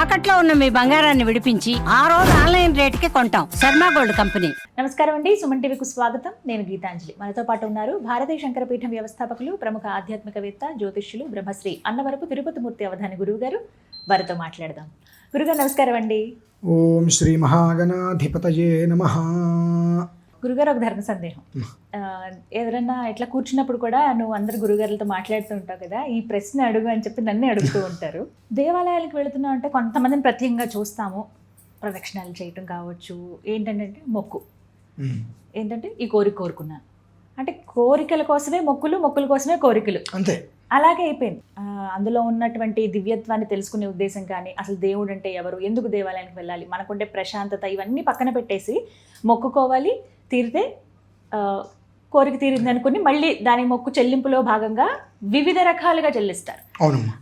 తాకట్లో ఉన్న మీ బంగారాన్ని విడిపించి ఆ రోజు ఆన్లైన్ రేటుకి కొంటాం. Sharma gold company. నమస్కారం అండి, సుమన్ టీవీకి స్వాగతం. నేను గీతాంజలి. మనతో పాటు ఉన్నారు భారతీయ శంకరపీఠం వ్యవస్థాపకులు, ప్రముఖ ఆధ్యాత్మికవేత్త, జ్యోతిష్యులు, బ్రహ్మశ్రీ అన్నవరపు తిరుపతిమూర్తి అవధాని గురువు గారు. వారితో మాట్లాడదాం. గురుగారు నమస్కారం అండి. ఓం శ్రీ మహాగణాధిపతయే నమః. గురుగారు, ఒక ధర్మ సందేహం. ఎవరన్నా ఇట్లా కూర్చున్నప్పుడు కూడా నువ్వు అందరు గురుగారులతో మాట్లాడుతూ ఉంటావు కదా, ఈ ప్రశ్న అడుగు అని చెప్పి నన్నే అడుగుతూ ఉంటారు. దేవాలయాలకు వెళుతున్నావు అంటే కొంతమందిని ప్రత్యేకంగా చూస్తాము, ప్రదక్షిణాలు చేయటం కావచ్చు, ఏంటంటే మొక్కు, ఏంటంటే ఈ కోరిక కోరుకున్నాను అంటే కోరికల కోసమే మొక్కులు, మొక్కుల కోసమే కోరికలు, అంతే. అలాగే అయిపోయింది. అందులో ఉన్నటువంటి దివ్యత్వాన్ని తెలుసుకునే ఉద్దేశం కానీ, అసలు దేవుడు అంటే ఎవరు, ఎందుకు దేవాలయానికి వెళ్ళాలి, మనకుండే ప్రశాంతత, ఇవన్నీ పక్కన పెట్టేసి మొక్కుకోవాలి, తీరితే కోరిక తీరింది అనుకుని మళ్ళీ దాని మొక్కు చెల్లింపులో భాగంగా వివిధ రకాలుగా చెల్లిస్తారు.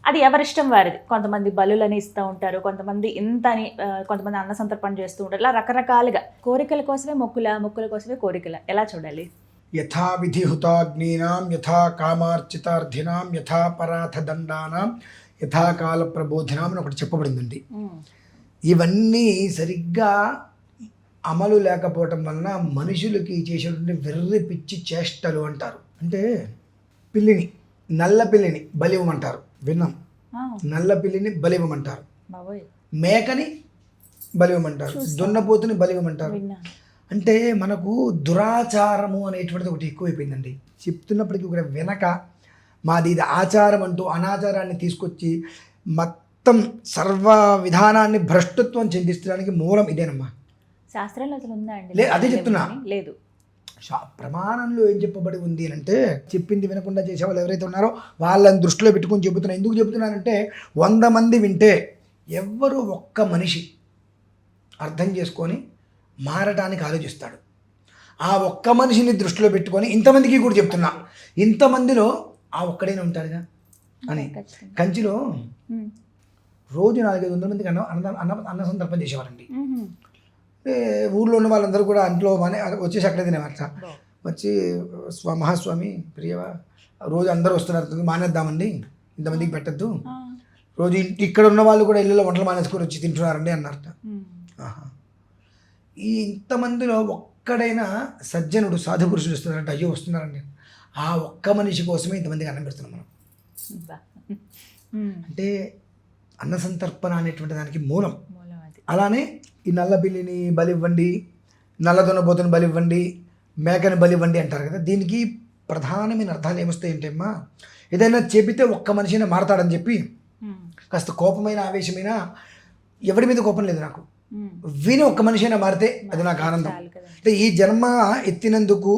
అది ఎవరిష్టం వారిది. కొంతమంది బలులని ఇస్తూ ఉంటారు, కొంతమంది ఇంత అని, కొంతమంది అన్న సంతర్పణ చేస్తూ ఉంటారు. ఇలా రకరకాలుగా కోరికల కోసమే మొక్కుల, మొక్కుల కోసమే కోరికల. ఎలా చూడాలి? యథా విధిహుతాగ్నీనాం యథా కామార్చితార్థినాం యథా పరాథదండానాం యథా కాల ప్రబోధినాం అని ఒకటి చెప్పబడిందండి. ఇవన్నీ సరిగ్గా అమలు లేకపోవటం వలన మనుషులకి చేసేటువంటి వెర్రి పిచ్చి చేష్టలు అంటారు. అంటే పిల్లిని, నల్ల పిల్లిని బలివ్వమంటారు, విన్నాం. నల్ల పిల్లిని బలివ్వమంటారు, మేకని బలివ్వమంటారు, దున్నపోతుని బలివ్వమంటారు. అంటే మనకు దురాచారము అనేటువంటిది ఒకటి ఎక్కువైపోయిందండి. చెప్తున్నప్పటికీ కూడా వెనక మాది ఇది ఆచారం అంటూ అనాచారాన్ని తీసుకొచ్చి మొత్తం సర్వ విధానాన్ని భ్రష్టత్వం చెందించడానికి మూలం ఇదేనమ్మా. శాస్త్రంలో అసలు ఉందా అండి? అదే చెప్తున్నా. లేదు. ప్రమాణంలో ఏం చెప్పబడి ఉంది అంటే, చెప్పింది వినకుండా చేసే వాళ్ళు ఎవరైతే ఉన్నారో వాళ్ళని దృష్టిలో పెట్టుకొని చెబుతున్నా. ఎందుకు చెబుతున్నానంటే 100 మంది వింటే ఎవ్వరు ఒక్క మనిషి అర్థం చేసుకొని మారటానికి ఆలోచిస్తాడు. ఆ ఒక్క మనిషిని దృష్టిలో పెట్టుకొని ఇంతమందికి కూడా చెప్తున్నా, ఇంతమందిలో ఆ ఒక్కడైనా ఉంటాడుగా అని. కంచిలో రోజు 400-500 మందికి అన్న సందర్భం చేసేవారండి. ఊళ్ళో ఉన్న వాళ్ళందరూ కూడా అంట్లో వచ్చేసి అక్కడే తినేవారట. వచ్చి మహాస్వామి ప్రియవా, రోజు అందరూ వస్తున్నారు, మానేద్దామండి, ఇంతమందికి పెట్టద్దు, రోజు ఇక్కడ ఉన్న వాళ్ళు కూడా ఇళ్ళలో వంటలు మానేసుకొని వచ్చి తింటున్నారండి అన్నారట. ఈ ఇంతమందిలో ఒక్కడైనా సజ్జనుడు, సాధు పురుషుడు వస్తున్నారంటే అయ్యో వస్తున్నారండి, ఆ ఒక్క మనిషి కోసమే ఇంతమందికి అన్నం పెడుతున్నాం మనం. అంటే అన్న సంతర్పణ అనేటువంటి దానికి మూలం. అలానే ఈ నల్ల బిల్లిని బలివ్వండి, నల్ల దున్నపోతుని బలివ్వండి, మేకని బలివ్వండి అంటారు కదా. దీనికి ప్రధానమైన అర్థాలు ఏమొస్తాయి అంటే అమ్మా, ఏదైనా చెబితే ఒక్క మనిషినే మారతాడని చెప్పి కాస్త కోపమైన, ఆవేశమైన, ఎవరి మీద కోపం లేదు నాకు, విని ఒక్క మనిషి అయినా మారితే అది నాకు ఆనందం. అంటే ఈ జన్మ ఎత్తినందుకు,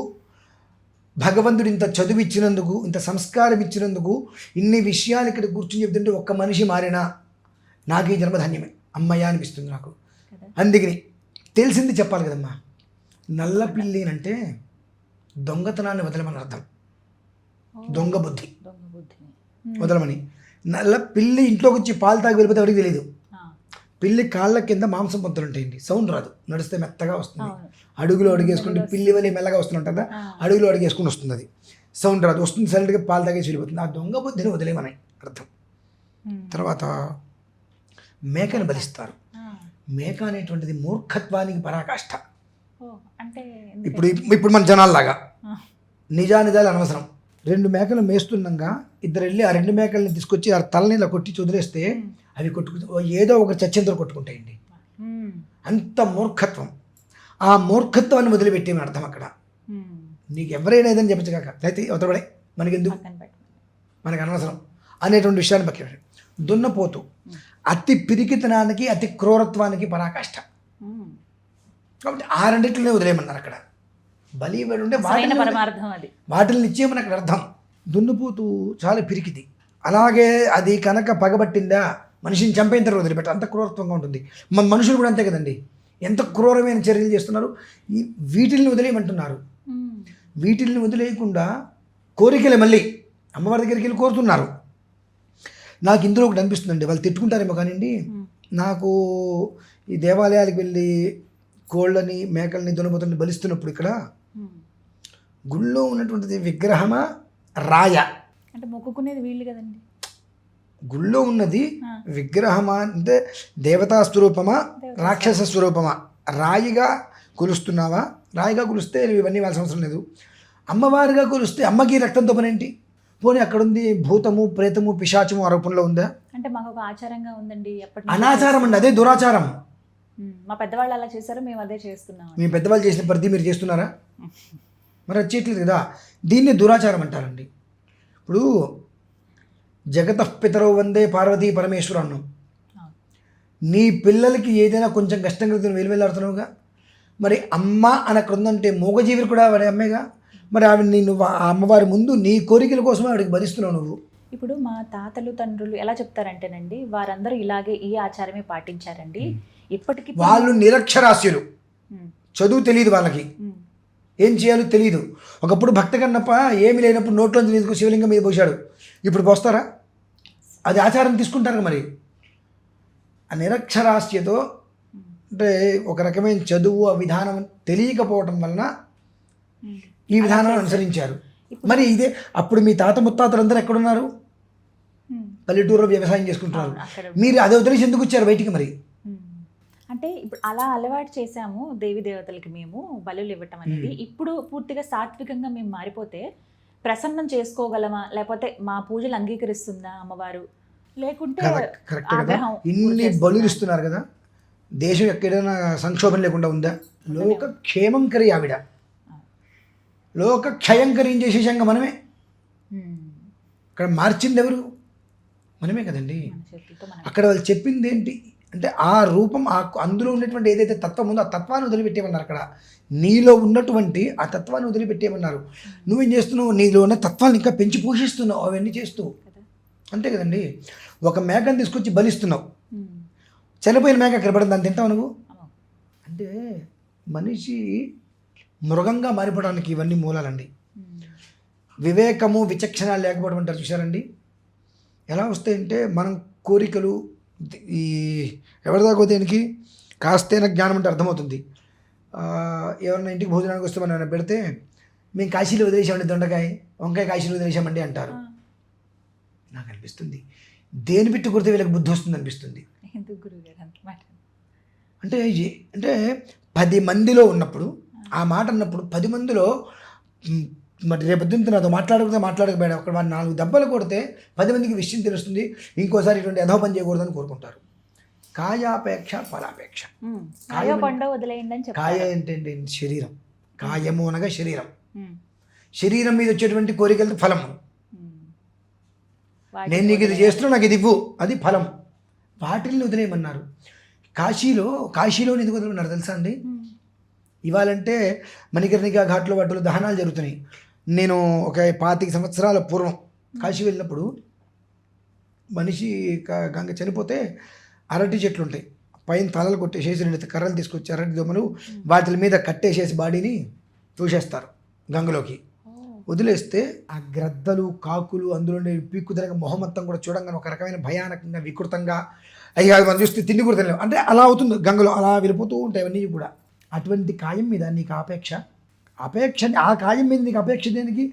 భగవంతుడు ఇంత చదువు ఇచ్చినందుకు, ఇంత సంస్కారం ఇచ్చినందుకు, ఇన్ని విషయాలు ఇక్కడ కూర్చొని చెప్తుంటే ఒక్క మనిషి మారినా నాకు ఈ జన్మ ధన్యమే అమ్మయ్య అనిపిస్తుంది నాకు. అందుకని తెలిసింది చెప్పాలి కదమ్మా. నల్ల పిల్లి అంటే దొంగతనాన్ని వదలమని అర్థం, దొంగ బుద్ధి వదలమని. నల్ల పిల్లి ఇంట్లోకి వచ్చి పాలు తాగి వెళ్ళిపోతే ఎవరికి తెలియదు. పిల్లి కాళ్ళ కింద మాంసం పొంతులు ఉంటాయండి, సౌండ్ రాదు, నడిస్తే మెత్తగా వస్తుంది. అడుగులో అడుగేసుకుంటే పిల్లి వల్ల మెల్లగా వస్తుంటుంది కదా, అడుగులో అడుగేసుకుని వస్తుంది, అది సౌండ్ రాదు, వస్తుంది సైలెంట్గా పాలు తాగేసి వెళ్ళిపోతుంది. ఆ దొంగ బుద్ధిని వదిలేమని అర్థం. తర్వాత మేకను బలిస్తారు. మేక అనేటువంటిది మూర్ఖత్వానికి పరాకాష్ఠ. ఇప్పుడు మన జనాల్లాగా నిజానిజాలు అనవసరం. 2 మేకలు మేస్తుండగా ఇద్దరు వెళ్ళి ఆ 2 మేకల్ని తీసుకొచ్చి ఆ తలని ఇలా కొట్టి వదిలేస్తే అవి ఏదో ఒక చచ్చెంతలు కొట్టుకుంటాయండి. అంత మూర్ఖత్వం. ఆ మూర్ఖత్వాన్ని వదిలిపెట్టేమని అర్థం అక్కడ. నీకు ఎవరైనా ఏదని చెప్పచ్చు కాక, అయితే అవతలపడే మనకెందుకు, మనకు అనవసరం అనేటువంటి విషయాన్ని పక్కన. దున్నపోతు అతి పిరికితనానికి, అతి క్రూరత్వానికి పరాకాష్ఠ. కాబట్టి ఆ రెండిట్లనే వదిలేయమన్నారు అక్కడ. బలి ఇవ్వడు ఉంటే వాటిని ఇచ్చేయమని అక్కడ అర్థం. దున్నపోతు చాలా పిరికిది. అలాగే అది కనుక పగబట్టిందా మనిషిని చంపేంత వదిలిపెట్ట, అంత క్రూరత్వంగా ఉంటుంది. మన మనుషులు కూడా అంతే కదండి, ఎంత క్రూరమైన చర్యలు చేస్తున్నారు. వీటిల్ని వదిలేయమంటున్నారు. వీటిల్ని వదిలేయకుండా కోరికలే మళ్ళీ అమ్మవారి దగ్గరికి వెళ్ళి కోరుతున్నారు. నాకు ఇందులో ఒకటి అనిపిస్తుందండి, వాళ్ళు తిట్టుకుంటారేమో కానివ్వండి, నాకు ఈ దేవాలయాలకు వెళ్ళి కోళ్ళని, మేకల్ని, దున్నపోతుల్ని బలిస్తున్నప్పుడు ఇక్కడ గుళ్ళో ఉన్నటువంటిది విగ్రహమా, రాయ అంటే మొక్కుకునేది వీళ్ళు కదండి. గుళ్ళో ఉన్నది విగ్రహమా అంటే దేవతా స్వరూపమా రాక్షస స్వరూపమా? రాయిగా కొలుస్తున్నావా? రాయిగా కొలిస్తే ఇవన్నీ ఇవ్వాల్సిన అవసరం లేదు. అమ్మవారిగా కొలిస్తే అమ్మకి రక్తంతో పని ఏంటి? పోనీ అక్కడుంది భూతము ప్రేతము పిశాచము ఆరోపణలో ఉందా? అంటే మాకు ఒక ఆచారంగా ఉందండి ఎప్పటి అనాచారం అండి, అదే దురాచారం. మా పెద్దవాళ్ళు అలా చేశారు, మేము అదే చేస్తున్నాం. మీ పెద్దవాళ్ళు చేసిన ప్రతి మీరు చేస్తున్నారా? మరి అది చేయట్లేదు కదా. దీన్ని దురాచారం అంటారండి. ఇప్పుడు జగతః పితరౌ వందే పార్వతీ పరమేశ్వర అన్నాం. నీ పిల్లలకి ఏదైనా కొంచెం కష్టం కలిగితే వెలువెళ్ళాడుతున్నావుగా. మరి అమ్మ అని అక్కడ ఉందంటే మూగజీవులు కూడా వాడి అమ్మేగా. మరి ఆవిడ నువ్వు ఆ అమ్మవారి ముందు నీ కోరికల కోసం ఆవిడకి భరిస్తున్నావు నువ్వు. ఇప్పుడు మా తాతలు తండ్రులు ఎలా చెప్తారంటేనండి, వారందరూ ఇలాగే ఈ ఆచారమే పాటించారండి. ఇప్పటికీ వాళ్ళు నిరక్షరాస్యులు, చదువు తెలియదు వాళ్ళకి, ఏం చేయాలో తెలియదు. ఒకప్పుడు భక్త కన్నప్ప ఏమి లేనప్పుడు నోట్లోంచి తీసుకు శివలింగం మీద పోసాడు. ఇప్పుడు పోస్తారా? అది ఆచారం తీసుకుంటారు. మరి ఆ నిరక్షరాస్యతో అంటే ఒక రకమైన చదువు ఆ విధానం తెలియకపోవటం వలన ఈ విధానాన్ని అనుసరించారు. మరి ఇదే అప్పుడు మీ తాత ముత్తాతలందరూ ఎక్కడున్నారు? పల్లెటూరులో వ్యవసాయం చేసుకుంటున్నారు. మీరు అదే వదిలేసి ఎందుకు వచ్చారు బయటికి? మరి అంటే ఇప్పుడు అలా అలవాటు చేసాము దేవి దేవతలకి మేము బలులు ఇవ్వటం అనేది. ఇప్పుడు పూర్తిగా సాత్వికంగా మేము మారిపోతే ప్రసన్నం చేసుకోగలమా, లేకపోతే మా పూజలు అంగీకరిస్తుందా అమ్మవారు, లేకుంటే ఆగ్రహం? ఇన్ని బలులు ఇస్తున్నారు కదా, దేశం ఎక్కడైనా సంక్షోభం లేకుండా ఉందా? లోక క్షేమంకరి ఆవిడ, లోక క్షయంకరి చేసేసాక మనమే. అక్కడ మార్చింది ఎవరు? మనమే కదండి. అక్కడ వాళ్ళు చెప్పింది ఏంటి అంటే ఆ రూపం, అందులో ఉన్నటువంటి ఏదైతే తత్వం ఉందో ఆ తత్వాన్ని వదిలిపెట్టేయమన్నారు. అక్కడ నీలో ఉన్నటువంటి ఆ తత్వాన్ని వదిలిపెట్టేయమన్నారు. నువ్వేం చేస్తున్నావు? నీలో ఉన్న తత్వాన్ని ఇంకా పెంచి పోషిస్తున్నావు అవన్నీ చేస్తూ. అంతే కదండి. ఒక మేకను తీసుకొచ్చి బలిస్తున్నావు, చనిపోయిన మేక అక్కడ పడింది, దాన్ని తింటావు నువ్వు. అంటే మనిషి మృగంగా మారిపోవడానికి ఇవన్నీ మూలాలండి. వివేకము విచక్షణ లేకపోవడం అంటారు చూసారండి. ఎలా వస్తాయంటే మనం కోరికలు ఈ ఎవరిదాకో దేనికి కాస్తైనా జ్ఞానం అంటే అర్థమవుతుంది. ఎవరైనా ఇంటికి భోజనానికి వస్తే మనం పెడితే మేము కాశీలో వదిలేసామండి, దొండకాయ వంకాయ కాశీలో వదిలేసామండి అంటారు. నాకు అనిపిస్తుంది దేని పెట్టి కొడితే వీళ్ళకి బుద్ధి వస్తుంది అనిపిస్తుంది. అంటే అంటే 10 మందిలో ఉన్నప్పుడు ఆ మాట అన్నప్పుడు 10 మందిలో మరి రేపొద్దున నాతో మాట్లాడకపోయాడు అక్కడ వాడు 4 దెబ్బలు కొడితే 10 మందికి విషయం తెలుస్తుంది. ఇంకోసారి ఇటువంటి అధో పని చేయకూడదని కోరుకుంటారు. కాయాపేక్ష ఫలాపేక్ష. కాయ అంటే శరీరం, కాయము అనగా శరీరం. శరీరం మీద వచ్చేటువంటి కోరికలకి ఫలము. నేను నీకు ఇది చేస్తున్నా, నాకు ఇది ఇవ్వు, అది ఫలం. వాటిల్ని వదిలేయమన్నారు. కాశీలో ఎందుకు వదిలేమన్నారు తెలుసా అండి? ఇవాళంటే మణికర్ణికా ఘాట్లో వాటిలో దహనాలు జరుగుతున్నాయి. నేను ఒక 25 సంవత్సరాల పూర్వం కాశీ వెళ్ళినప్పుడు మనిషి గంగ చనిపోతే అరటి చెట్లు ఉంటాయి, పైన తలలు కొట్టేసేసి 2 కర్రలు తీసుకొచ్చి అరటి దొమ్మలు వాటి మీద కట్టేసేసి బాడీని చూసేస్తారు గంగలోకి. వదిలేస్తే ఆ గ్రద్దలు కాకులు అందులో పీక్కుదరగా మొహం మొత్తం కూడా చూడంగానే ఒక రకమైన భయానకంగా వికృతంగా అయ్యా మనం చూస్తే తిండి కూడా తినలేము అంటే అలా అవుతుంది. గంగలో అలా వెళ్ళిపోతూ ఉంటాయి అవన్నీ కూడా. అటువంటి కాయం మీద నీకు అపేక్ష ఆ కాయం మీద నీకు అపేక్ష దేనికి?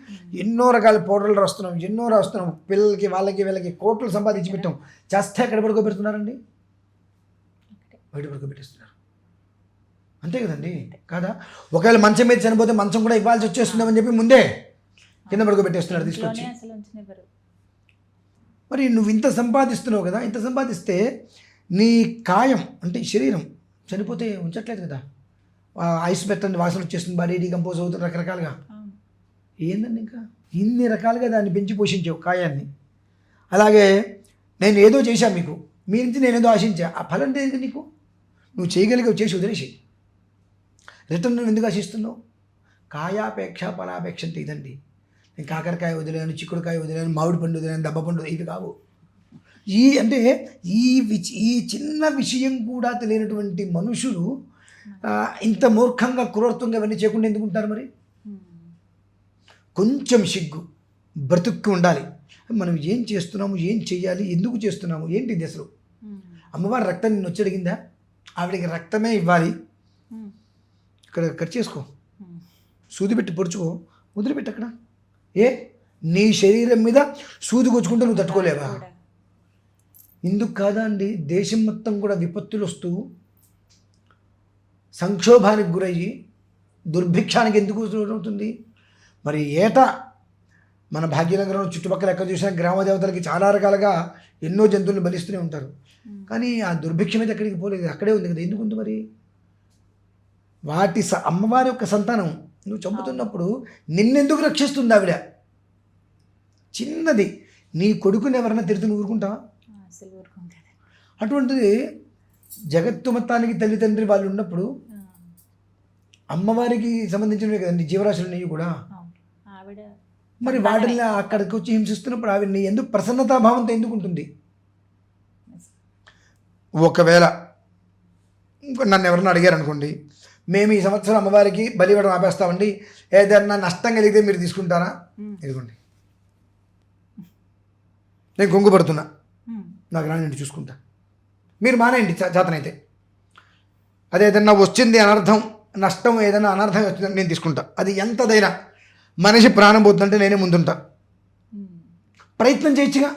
ఎన్నో రకాల పౌడర్లు రాస్తున్నాం, ఎన్నో రాస్తున్నాం, పిల్లలకి వీళ్ళకి కోట్లు సంపాదించి పెట్టాం. చేస్తే ఎక్కడ పడుకోబెడుతున్నారండి? బయట పడుకోబెట్టేస్తున్నారు. అంతే కదండి కాదా? ఒకవేళ మంచం మీద చనిపోతే మంచం కూడా ఇవ్వాల్సి వచ్చేస్తుందని చెప్పి ముందే కింద పడుకోబెట్టేస్తున్నారు తీసుకొచ్చి. మరి నువ్వు ఇంత సంపాదిస్తున్నావు కదా, ఇంత సంపాదిస్తే నీ కాయం అంటే శరీరం చనిపోతే ఉంచట్లేదు కదా, ఐస్ పెట్టండి వాసన వచ్చేస్తుంది, బాడీ డీకంపోజ్ అవుతుంది రకరకాలుగా. ఏందండి ఇంకా ఇన్ని రకాలుగా దాన్ని పెంచి పోషించావు కాయాన్ని. అలాగే నేను ఏదో చేశాను మీకు, మీ నుంచి నేను ఏదో ఆశించా, ఆ ఫలం లేదు నీకు. నువ్వు చేయగలిగావు, చేసి వదిలేసి రిటర్న్ నువ్వు ఎందుకు ఆశిస్తున్నావు? కాయాపేక్ష ఫలాపేక్ష అంటే ఇదండి. నేను కాకరకాయ వదిలేను, చిక్కుడుకాయ వదిలేను, మామిడి పండు వదిలేను, దెబ్బ పండు, ఇవి కావు. ఈ చిన్న విషయం కూడా తెలియనటువంటి మనుషులు ఇంత మూర్ఖంగా క్రూరత్వంగా ఇవన్నీ చేయకుండా ఎందుకు ఉంటారు? మరి కొంచెం సిగ్గు బ్రతుక్కి ఉండాలి. మనం ఏం చేస్తున్నాము, ఏం చెయ్యాలి, ఎందుకు చేస్తున్నాము, ఏంటి ఇది అసలు? అమ్మవారి రక్తం నిన్ను వచ్చి అడిగిందా? ఆవిడకి రక్తమే ఇవ్వాలి. ఇక్కడ కట్ చేసుకో, సూది పెట్టి పొడుచుకో, వదిలిపెట్టి అక్కడ. నీ శరీరం మీద సూది కొచ్చుకుంటే నువ్వు తట్టుకోలేవా? ఇందుకు కాదా అండి దేశం మొత్తం కూడా విపత్తులు వస్తూ సంక్షోభానికి గురయ్యి దుర్భిక్షానికి ఎందుకు అవుతుంది? మరి ఏటా మన భాగ్యనగరం చుట్టుపక్కల ఎక్కడ చూసినా గ్రామ దేవతలకి చాలా రకాలుగా ఎన్నో జంతువులను బలిస్తూనే ఉంటారు. కానీ ఆ దుర్భిక్షం అయితే ఎక్కడికి పోలేదు, అక్కడే ఉంది కదా. ఎందుకు ఉంది మరి? వాటి అమ్మవారి యొక్క సంతానం నువ్వు చంపుతున్నప్పుడు నిన్నెందుకు రక్షిస్తుంది ఆవిడ? చిన్నది నీ కొడుకుని ఎవరైనా తిరుగుతూ ఊరుకుంటావా? అసలు ఊరుకుంటుంది. అటువంటిది జగత్తు మొత్తానికి తల్లిదండ్రి వాళ్ళు ఉన్నప్పుడు అమ్మవారికి సంబంధించినవి కదండి జీవరాశులు అనేవి కూడా. ఆవిడ మరి వాటిని అక్కడికి వచ్చి హింసిస్తున్నప్పుడు ఆవిడని ఎందుకు ప్రసన్నతాభావంతో ఎందుకు ఉంటుంది? ఒకవేళ నన్ను ఎవరన్నా అడిగారు అనుకోండి, మేము ఈ సంవత్సరం అమ్మవారికి బలి ఇవ్వడం ఆపేస్తామండి, ఏదన్నా నష్టం కలిగితే మీరు తీసుకుంటారా? ఇదిగోండి నేను కొంగుపడుతున్నా, నాకు రాని నేను చూసుకుంటా, మీరు మానేయండి చేతనైతే. అదే ఏదన్నా వచ్చింది అనర్థం, నష్టం ఏదైనా అనర్థం వచ్చిందని నేను తీసుకుంటా. అది ఎంతదైనా మనిషి ప్రాణం పోతుందంటే నేనే ముందుంటా. ప్రయత్నం చేయొచ్చుగా.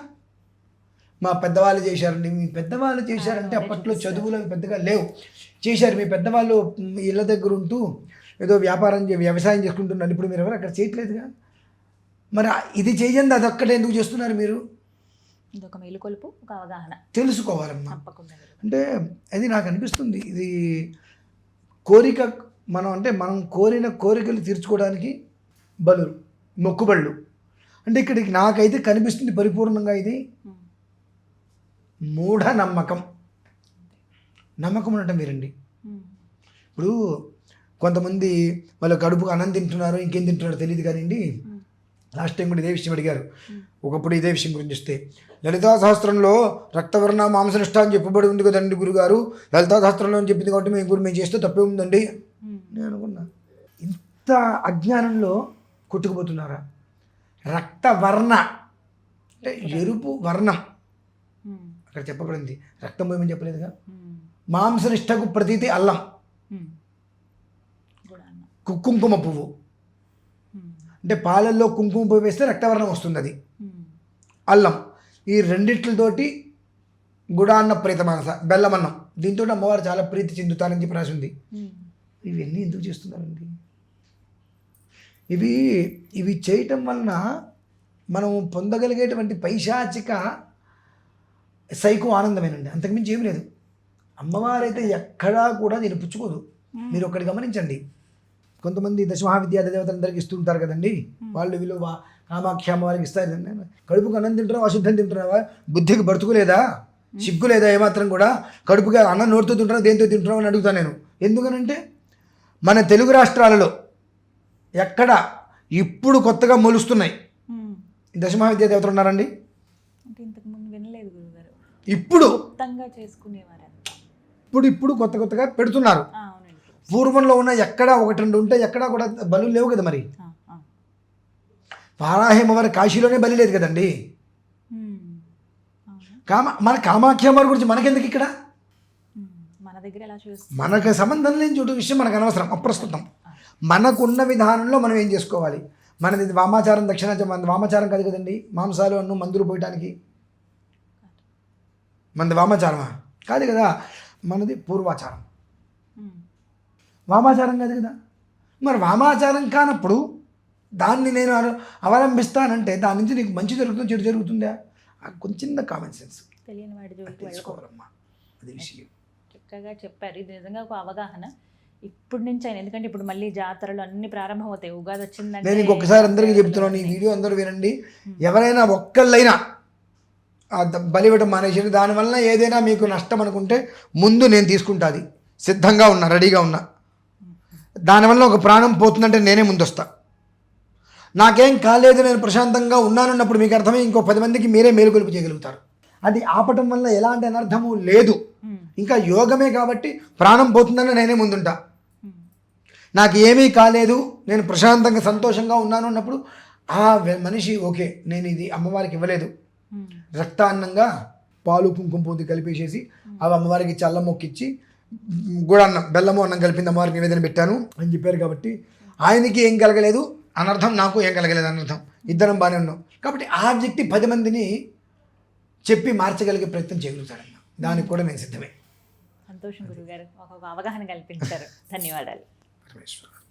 మా పెద్దవాళ్ళు చేశారండి, మీ పెద్దవాళ్ళు చేశారంటే అప్పట్లో చదువులు అవి పెద్దగా లేవు, చేశారు. మీ పెద్దవాళ్ళు ఇళ్ళ దగ్గర ఉంటూ ఏదో వ్యవసాయం చేసుకుంటున్నారు. ఇప్పుడు మీరు ఎవరు అక్కడ చేయట్లేదుగా. మరి ఇది చేయండి, అది ఒక్కటే ఎందుకు చేస్తున్నారు మీరు? ఇదొక మేలుకొలుపు, ఒక అవగాహన తెలుసుకోవాలమ్మా. తప్పకుండా. అంటే అది నాకు అనిపిస్తుంది, ఇది కోరిక మనం కోరిన కోరికలు తీర్చుకోవడానికి బలులు, మొక్కుబళ్ళు. అంటే ఇక్కడికి నాకైతే కనిపిస్తుంది పరిపూర్ణంగా ఇది మూఢ నమ్మకం. నమ్మకం అంటే మీరండి, ఇప్పుడు కొంతమంది వాళ్ళ కడుపుకు అన్నం తింటున్నారు, ఇంకేం తింటున్నారో తెలియదు కానివ్వండి. లాస్ట్ టైం కూడా ఇదే విషయం అడిగారు. ఒకప్పుడు ఇదే విషయం గురించి వస్తే, లలితా సహస్రంలో రక్తవర్ణ మాంసనిష్ట అని చెప్పబడి ఉంది కదండి గురుగారు, లలితా సహస్రంలో అని చెప్పింది కాబట్టి మేము చేస్తే తప్పే ఉందండి. నేను అనుకున్నా, ఇంత అజ్ఞానంలో కొట్టుకుపోతున్నారా? రక్తవర్ణ అంటే ఎరుపు వర్ణం అక్కడ చెప్పబడింది, రక్తం పోయమని చెప్పలేదుగా. మాంసనిష్టకు ప్రతీతి అల్లం, కుంకుమ పువ్వు. అంటే పాలల్లో కుంకుమ పువ్వు వేస్తే రక్తవర్ణం వస్తుంది, అది అల్లం. ఈ రెండిట్లతోటి గుడాన్న ప్రీత మనస, బెల్లమన్నం, దీంతో అమ్మవారు చాలా ప్రీతి చెందుతారని చెప్పి రాసి ఉంది. ఇవన్నీ ఎందుకు చేస్తున్నారండి? ఇవి చేయటం వలన మనం పొందగలిగేటువంటి పైశాచిక సైకో ఆనందమేనండి, అంతకుమించి ఏమి లేదు. అమ్మవారైతే ఎక్కడా కూడా నేను పుచ్చుకోదు. మీరు ఒకటి గమనించండి, కొంతమంది దశమహావిద్యా దేవతలందరికీ ఇస్తుంటారు కదండి, వాళ్ళు వీళ్ళు కామాఖ్య అమ్మవారికి ఇస్తారు. కడుపుకి అన్నం తింటున్నావా, అశుద్ధం తింటున్నావా, బుద్ధికి బ్రతుకులేదా, సిగ్గు లేదా ఏమాత్రం కూడా? కడుపుగా అన్నం నోటితో తింటున్నావు, దేంతో తింటున్నావు అని అడుగుతాను నేను. ఎందుకనంటే మన తెలుగు రాష్ట్రాలలో ఎక్కడ ఇప్పుడు కొత్తగా మొలుస్తున్నాయి దశమహావిద్యా దేవతలు ఉన్నారండి? ఇంతకుముందు వినలేదు గురుగారు. ఇప్పుడు చేసుకునేవారు, ఇప్పుడు కొత్తగా పెడుతున్నారు. పూర్వంలో ఉన్న ఎక్కడా ఒకటి రెండు ఉంటే ఎక్కడా కూడా బలు లేవు కదా. మరి వారాహిమవారి కాశీలోనే బలి లేదు కదండి. మన కామాఖ్యమ్మవారి గురించి మనకెందుకు ఇక్కడ? మన దగ్గర ఎలా మనకు సంబంధం లేని చోటు విషయం మనకు అనవసరం అప్రస్తుతం. మనకున్న విధానంలో మనం ఏం చేసుకోవాలి? మనది వామాచారం, మనది వామాచారం కాదు కదండి. మాంసాలు అన్ను మందులు పోయటానికి మనది వామాచారమా? కాదు కదా. మనది పూర్వాచారం, వామాచారం కాదు కదా. మరి వామాచారం కానప్పుడు దాన్ని నేను అవలంబిస్తానంటే దాని నుంచి నీకు మంచి జరుగుతుంది, చెడు జరుగుతుందా? కొంచెం కామన్ సెన్స్ తెలియని వాడి జోలికి తెలుసుకోవాలమ్మా. అది విషయం చక్కగా చెప్పారు. ఇది నిజంగా ఒక అవగాహన ఇప్పటి నుంచి అయినా, ఎందుకంటే ఇప్పుడు మళ్ళీ జాతరలు అన్ని ప్రారంభం అవుతాయి. ఉగాది వచ్చిందంటే నేను ఇంకొకసారి అందరికీ చెప్తున్నాను, ఈ వీడియో అందరూ వినండి. ఎవరైనా ఒక్కళ్ళైనా బలివ్వడం మానేసి దానివల్ల ఏదైనా మీకు నష్టం అనుకుంటే ముందు నేను తీసుకుంటా, అది సిద్ధంగా ఉన్నా, రెడీగా ఉన్నా. దానివల్ల ఒక ప్రాణం పోతుందంటే నేనే ముందు వస్తా. నాకేం కాలేదు, నేను ప్రశాంతంగా ఉన్నానన్నప్పుడు మీకు అర్థమై ఇంకో 10 మందికి మీరే మేలుకొలుపు చేయగలుగుతారు. అది ఆపటం వల్ల ఎలాంటి అనర్థము లేదు, ఇంకా యోగమే కాబట్టి ప్రాణం పోతుందని నేనే ముందుంటా. నాకు ఏమీ కాలేదు, నేను ప్రశాంతంగా సంతోషంగా ఉన్నాను అన్నప్పుడు ఆ మనిషి ఓకే, నేను ఇది అమ్మవారికి ఇవ్వలేదు, రక్తాన్నంగా పాలు కుంకుమ పూర్తి కలిపేసేసి అవి అమ్మవారికి చల్ల మొక్కిచ్చి గుడన్నం బెల్లము అన్నం కలిపింది అమ్మవారికి నివేదన పెట్టాను అని చెప్పారు. కాబట్టి ఆయనకి ఏం కలగలేదు అనర్థం, నాకు ఏం కలగలేదు అనర్థం, ఇద్దరం బాగానే ఉన్నాం. కాబట్టి ఆ వ్యక్తి 10 మందిని చెప్పి మార్చగలిగే ప్రయత్నం చేయగలుగుతాడన్న. దానికి కూడా నేను సిద్ధమే. సంతోషం గురుగారు, ఒక అవగాహన కల్పించారు. ధన్యవాదాలు. పరమేశ్వర.